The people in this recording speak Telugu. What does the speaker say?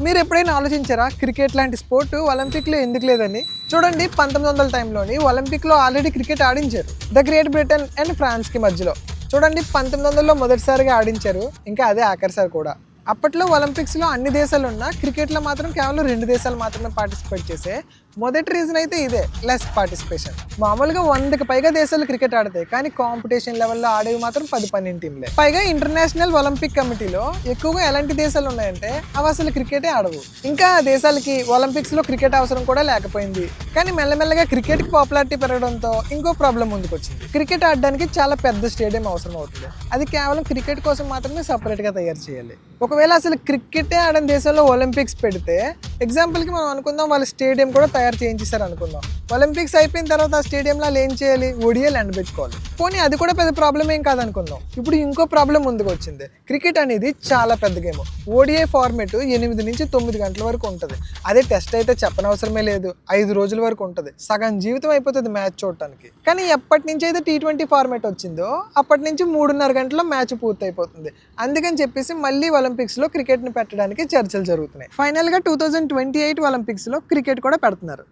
మీరు ఎప్పుడైనా ఆలోచించారా క్రికెట్ లాంటి స్పోర్ట్ ఒలింపిక్లో ఎందుకు లేదని? చూడండి, 1900 టైంలోని ఒలింపిక్లో ఆల్రెడీ క్రికెట్ ఆడించారు ద గ్రేట్ బ్రిటన్ అండ్ ఫ్రాన్స్కి మధ్యలో. చూడండి, 1900లో మొదటిసారిగా ఆడించారు, ఇంకా అదే ఆఖరిసారి కూడా. అప్పట్లో ఒలింపిక్స్లో అన్ని దేశాలు ఉన్నా క్రికెట్లో మాత్రం కేవలం 2 దేశాలు మాత్రమే పార్టిసిపేట్ చేసే. మొదటి రీజన్ అయితే ఇదే, లెస్ పార్టిసిపేషన్. మామూలుగా 100కి పైగా దేశాలు క్రికెట్ ఆడతాయి, కానీ కాంపిటీషన్ లెవెల్లో ఆడేవి మాత్రం 10-12 టీంలే. పైగా ఇంటర్నేషనల్ ఒలింపిక్ కమిటీలో ఎక్కువగా ఎలాంటి దేశాలు ఉన్నాయంటే అవి అసలు క్రికెటే ఆడవు. ఇంకా ఆ దేశాలకి ఒలింపిక్స్లో క్రికెట్ అవసరం కూడా లేకపోయింది. కానీ మెల్లమెల్లగా క్రికెట్కి పాపులారిటీ పెరగడంతో ఇంకో ప్రాబ్లం ముందుకు వచ్చింది. క్రికెట్ ఆడడానికి చాలా పెద్ద స్టేడియం అవసరం అవుతుంది. అది కేవలం క్రికెట్ కోసం మాత్రమే సపరేట్గా తయారు చేయాలి. ఒకవేళ అసలు క్రికెటే ఆడని దేశంలో ఒలింపిక్స్ పెడితే, ఎగ్జాంపుల్కి మనం అనుకుందాం వాళ్ళ స్టేడియం కూడా తయారు చేయించేసారు అనుకుందాం. ఒలింపిక్స్ అయిపోయిన తర్వాత ఆ స్టేడియంలో వాళ్ళు ఏం చేయాలి? ఓడిఏ ల్యాండ్ పెట్టుకోవాలి. పోనీ అది కూడా పెద్ద ప్రాబ్లం ఏం కాదనుకుందాం. ఇప్పుడు ఇంకో ప్రాబ్లం ముందుకు వచ్చింది. క్రికెట్ అనేది చాలా పెద్ద గేమ్. ఓడిఐ ఫార్మేట్ 8 నుంచి 9 గంటల వరకు ఉంటుంది. అదే టెస్ట్ అయితే చెప్పనవసరమే లేదు, 5 రోజుల వరకు ఉంటుంది. సగం జీవితం అయిపోతుంది మ్యాచ్ చూడటానికి. కానీ ఎప్పటి నుంచి అయితే T20 ఫార్మేట్ వచ్చిందో అప్పటి నుంచి 3.5 గంటల్లో మ్యాచ్ పూర్తయిపోతుంది. అందుకని చెప్పేసి మళ్ళీ ఒలింపిక్స్లో క్రికెట్ని పెట్టడానికి చర్చలు జరుగుతున్నాయి. ఫైనల్గా 2028 ఒలింపిక్స్లో క్రికెట్ కూడా పెడుతున్నారు.